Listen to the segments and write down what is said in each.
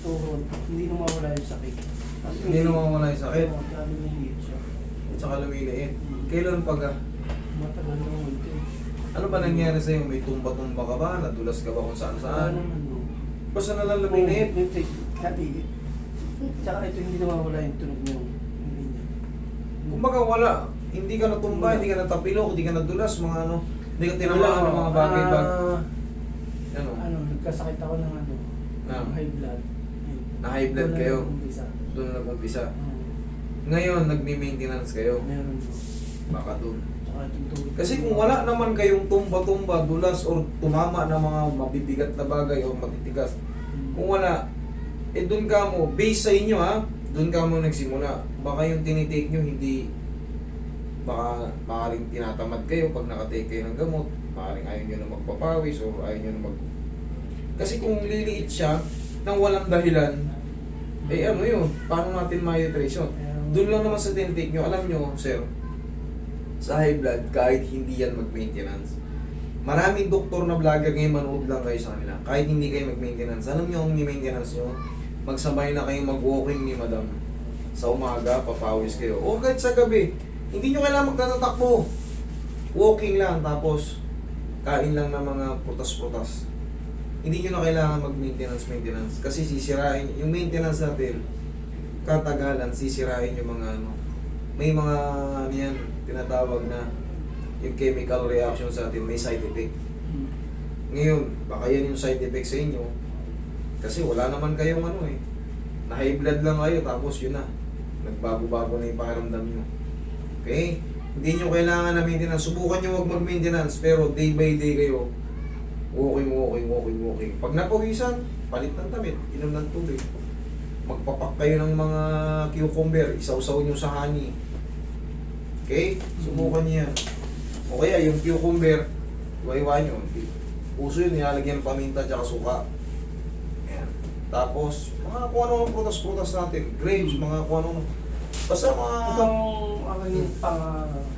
tuhod, hindi na mawala yung sakit. Hindi na mawala yung sakit. Oo, lalo na yung siya. At saka lumiliit. Kailan pag Matagal na naman ito. ano ba nangyari sa'yo? May tumba-tumba ka ba? Nadulas ka ba kung saan-saan? naman, no? Basta na lang lumiliit. Sabi, tsaka ito hindi na mawala yung tunog niya. Hindi niya. Kumbaga wala. Hindi ka natumba, hindi ka natapilok, hindi ka nadulas, mga ano. Hindi ka tinamaan ng mga bagay-bagay. Ano? Nagkasakit ako ng ano, Ah. high blood. Na high blood Doon na kayo? nag-umpisa. Doon na nag-umpisa. Oo. Ngayon, nagme-maintenance kayo. Meron po. Baka doon. Tsaka itong tubig. Kasi kung wala naman kayong tumba-tumba, dulas, or tumama ng mga mabibigat na bagay o matitigas, kung wala, eh doon ka mo, base sa inyo ha, doon ka mo nagsimula. Baka yung tinitake nyo, hindi, baka rin tinatamad kayo pag nakatake kayo ng gamot, baka rin ayaw nyo na magpapawis o ayaw nyo na Kasi kung liliit siya, nang walang dahilan, eh ano yun, paano natin ma-trace yun? Doon lang naman sa tinitake nyo, alam nyo, sir, sa high blood, kahit hindi yan mag-maintenance, maraming doktor na vlogger ngayon, manood lang kayo sa kanila. Kahit hindi kayo mag-maintenance, alam nyo ang maintenance nyo? Magsabay na kayong mag-walking ni madam. Sa umaga, papawis kayo. O kahit sa gabi, hindi nyo kailangan magtatatakbo. Walking lang, tapos kain lang ng mga prutas-prutas. Hindi nyo na kailangan mag-maintenance. Kasi sisirain, yung maintenance natin, katagalan, sisirain yung mga ano. May mga ano yan, tinatawag na yung chemical reaction sa atin, may side effect. Ngayon, baka yan yung side effect sa inyo. Kasi wala naman kayong ano eh. Na high blood lang kayo, tapos yun na. Nagbago-bago na yung pakiramdam nyo. Okay? Hindi nyo kailangan na maintenance. Subukan nyo wag mag-maintenance, pero day by day kayo, walking. Pag napawisan, palit ng damit, inom ng tubig. Magpapak kayo ng mga cucumber, isawsaw nyo sa honey. Okay? Subukan nyo yan. O kaya yung cucumber, iwa nyo. Puso yun, nilalagyan ng paminta at suka. Ayan. Tapos, mga kung ano-ano prutas-prutas natin. Grapes, mga kung ano-ano. Basta mga... Itong aking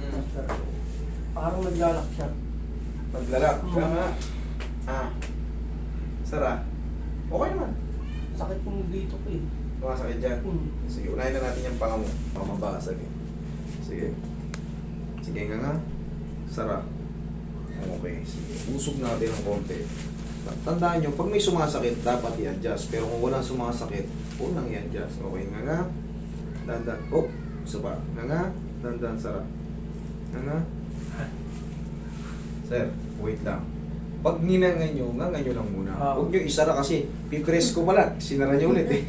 master, parang naglalak siya. Paglalak. Kaya nga. Sara. Okay naman. Sakit kong dito ko eh. Sumasakit dyan. Sige, unahin na natin yung panga mo. Mababasag eh. Sige. Sige nga. Sara. Okay, sige. Usog natin ng konti. Tandaan nyo, pag may sumasakit, dapat i-adjust. Pero kung walang sumasakit, unang i-adjust. Okay, nga. Dandan. Oh, isa pa. Nga. Dandan, sara. Nga. Sir, wait lang. Pag ninangan nyo, ngangan nyo lang muna. Huwag nyo isara kasi pipress ko pala. Sinara nyo ulit eh.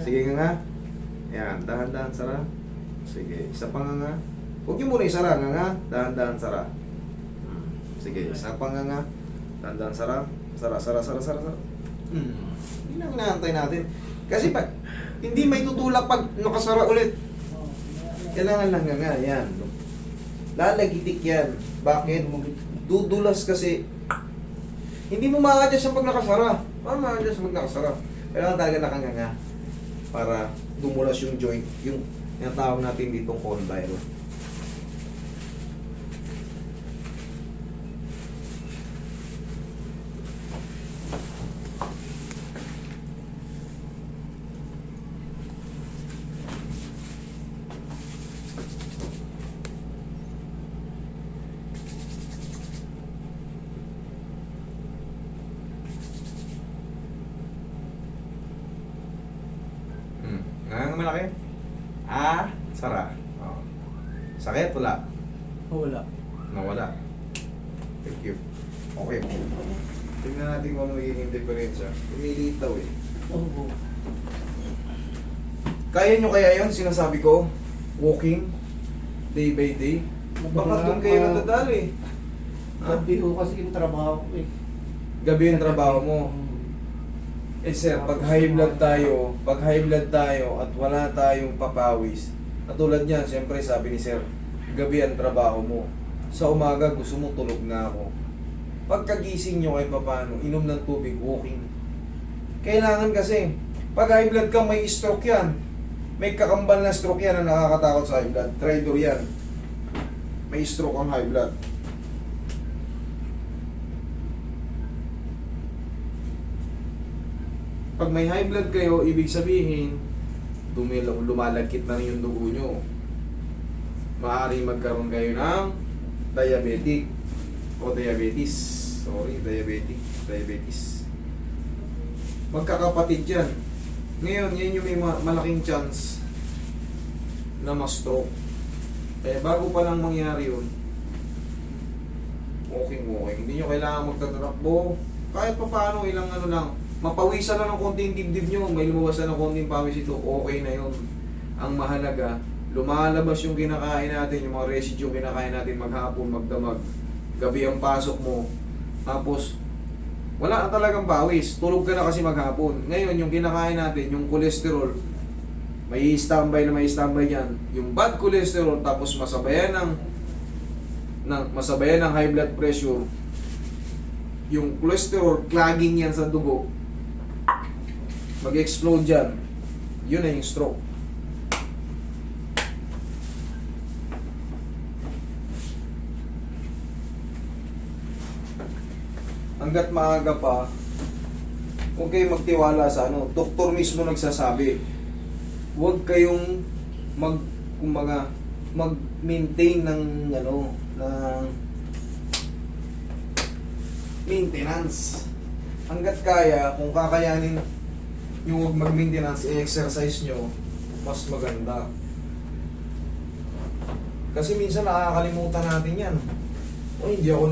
Sige nga. Yan, dahan-dahan sara. Sige, isa pa nga. Huwag nyo muna isara nga. Dahan-dahan sara. Sige, isa pa nga. Dahan-dahan sara. Sara. Hindi lang inaantay natin. Kasi pag hindi may tutulak pag nakasara ulit. Kailangan lang nga. Yan. Lalagitik yan. Bakit? Dudulas kasi hindi mo ma-adjust yung pag nakasara. Paano ma-adjust pag nakasara? Kailangan talaga nakanganga para dumulas yung joint, yung tinatawag natin ditong condyle. Nangang malaki? Sara. Oh. Sakit? Wala? Wala. Nawala. Thank you. Okay. Tingnan natin kung ano magiging diferensya. Lumiliit daw eh. Oo. Kaya nyo kaya yun, sinasabi ko? Walking? Day by day? Baka doon kayo nadadali. Gabi ko kasi yung trabaho ko eh. Gabi yung trabaho mo. Eh sir, pag high blood tayo at wala tayong papawis, katulad niyan, siyempre sabi ni sir, gabi ang trabaho mo. Sa umaga gusto mo tulog na ako. Pagkagising nyo kahit paano, inom ng tubig, walking. Kailangan kasi, pag high blood ka, may stroke yan. May kakambal na stroke yan na nakakatakot sa high blood. Traitor yan. May stroke ang high blood. Pag may high blood kayo, ibig sabihin, lumalagkit na rin yung dugo nyo. Maaari magkaroon kayo ng diabetic o diabetes. Sorry, diabetes. Magkakapatid yan. Ngayon, yan yung may malaking chance na ma-stroke. Eh, bago pa lang mangyari yun, walking. Hindi nyo kailangan magtatakbo. Kahit pa paano, ilang ano lang, mapawisan lang ng konting dibdib nyo, may lumabas na ng konting pawis ito, okay na yun. Ang mahalaga, lumalabas yung kinakain natin, yung mga residue kinakain natin maghapon, magdamag, gabi ang pasok mo, tapos wala na talagang pawis, tulog ka na kasi maghapon. Ngayon, yung kinakain natin, yung cholesterol, may standby yan. Yung bad cholesterol, tapos masabayan ng high blood pressure, yung cholesterol, clogging yan sa dugo, mag-explode yan. Yun na yung stroke. Hanggat maaga pa, huwag kayong magtiwala sa ano, doktor mismo nagsasabi. Huwag kayong mag-maintain ng maintenance. Hanggat kaya, kung kakayanin yung huwag mag-maintenance, i-exercise nyo, mas maganda. Kasi minsan nakakalimutan natin yan. O hindi ako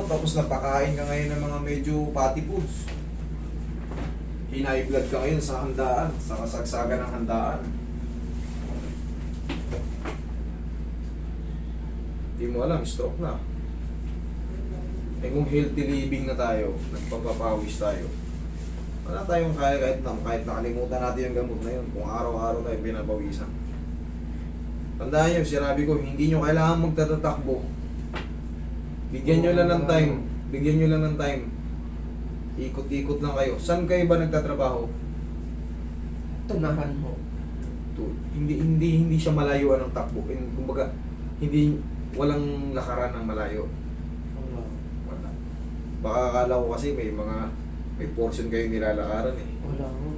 tapos napakain ka ngayon ng mga medyo fatty foods. High blood ka ngayon sa handaan, sa kasagsagan ng handaan. Hindi mo alam, stroke na. Eh kung healthy living na tayo, nagpapapawis tayo, wala tayong kaya kahit nakalimutan natin yung gamot na yun, kung araw-araw tayo pinapawisan. Tandaan nyo, sinabi ko, hindi nyo kailangan magtatatakbo. Bigyan nyo lang ng time. Ikot-ikot lang kayo. Saan kayo ba nagtatrabaho? Tunahan mo. Hindi siya malayuan ng takbo. Kumbaga, walang lakaran ng malayo. Wala. Baka akala ko kasi may portion kayo nilalakaran eh. Wala mo.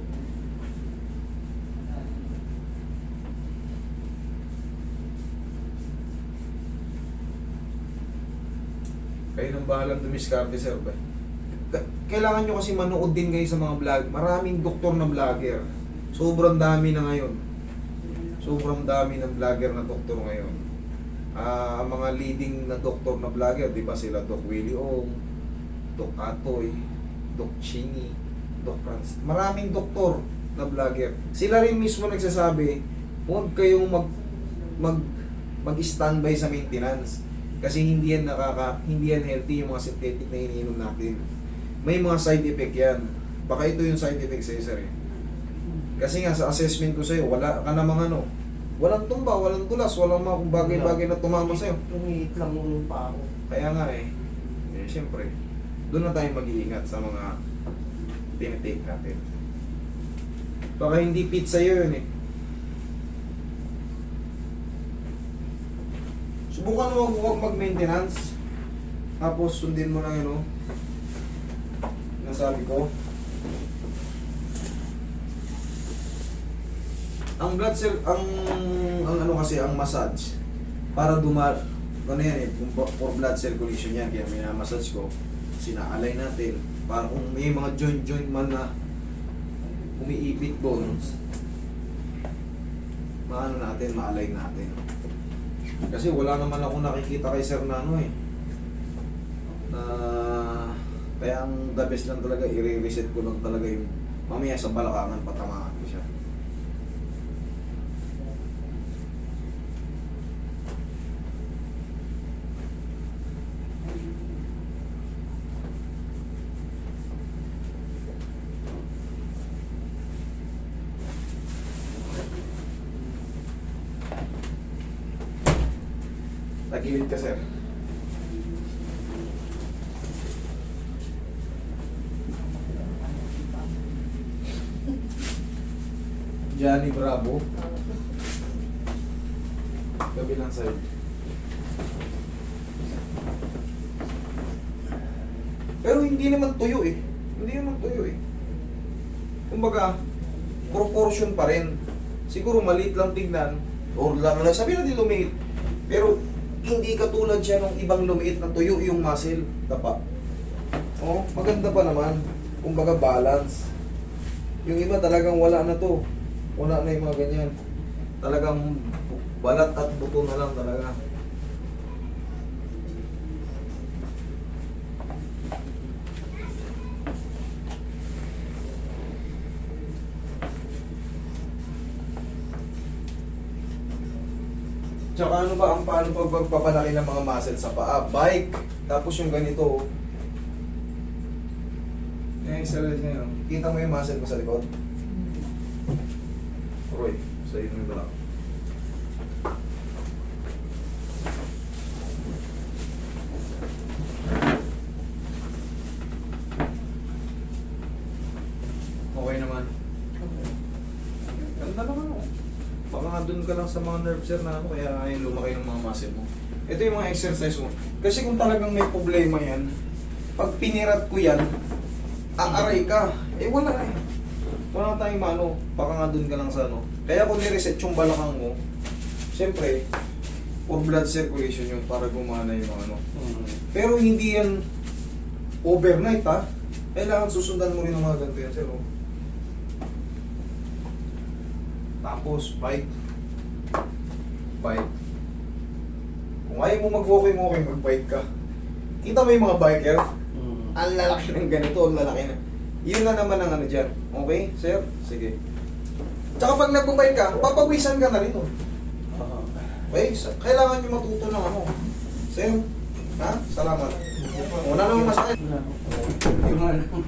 Kayo nang bahalang dumiskarte, sir ba? Kailangan nyo kasi manood din kayo sa mga vlog. Maraming doktor na vlogger. Sobrang dami na ngayon. Sobrang dami ng vlogger na doktor ngayon. Ang mga leading na doktor na vlogger, di ba sila Doc Willie Ong, Doc Atoy, Doc Chingy, Doc Franz. Maraming doktor na vlogger. Sila rin mismo nagsasabi, huwag kayong mag-standby sa maintenance. Kasi hindi yan healthy yung mga synthetic na iniinom natin. May mga side effect yan. Baka ito yung side effect sa'yo, sir eh. Kasi nga sa assessment ko sa'yo, wala ka namang walang tumba, walang tulas, walang mga bagay-bagay na tumama sa'yo. Lumiit lang yung pa ako. Kaya nga siyempre, doon na tayo mag-iingat sa mga tinitake natin. Baka hindi fit sa'yo yun eh. Subukan mo huwag mag-maintenance. Tapos sundin mo lang yun, nasabi ko. Ang blood cell, ang kasi, ang massage, para for blood circulation yan, kaya minamassage ko, sinaalay natin, para kung may mga joint man na umiipit bones, maalay natin. Kasi wala naman ako nakikita kay Sir Nano kaya ang the best lang talaga, i-reset ko lang talaga yung mamaya sa balakangan, patamaan ko siya. Tagilid ka, sir. Johnny Bravo. Kabilang side. Pero hindi naman tuyo eh. Kumbaga, proportion pa rin. Siguro maliit lang tignan, or lang sabihin natin lumiit. Pero hindi katulad siya ng ibang lumiit na tuyo yung muscle, tapa. Oh, maganda pa naman. Kumbaga balance. Yung iba talagang wala na to. Wala na yung mga ganyan. Talagang balat at buto na lang talaga. Tsaka ano ba ang paano pagpapalaki ng mga muscle sa paa? Bike. Tapos yung ganito. Yung exercise na yun. Kita mo yung muscle ko sa likod? Roy, sa iyo yung balak. Okay naman. Ganda naman ako. Baka nga dun ka lang sa mga nerve sir na ano, kaya ayaw lumaki ng mga muscle mo. Ito yung mga exercise mo. Kasi kung talagang may problema yan, pag pinirat ko yan, aaray ka. Eh wala eh. Wala tayong maano. Baka nga dun ka lang sa ano. Kaya kung nireset yung balakang mo, siyempre, for blood circulation yun para gumana yung mga ano. Pero hindi yan overnight ha. Kailangan susundan mo rin ng mga ganito yan sir. Oh. Tapos, bike. Bike. Kung ayaw mo mag-walking, mag-bike ka. Kita mo yung mga biker? Ang lalaki ng ganito, ang lalaki na. Yun na naman ang ano dyan. Okay, sir? Sige. Tsaka pag nag-bike ka, papawisan ka na rin. Oh. Okay, kailangan nyo matuto ng ano. Sir, ha? Salamat. Wala namang masakit. Wala. Yung ano,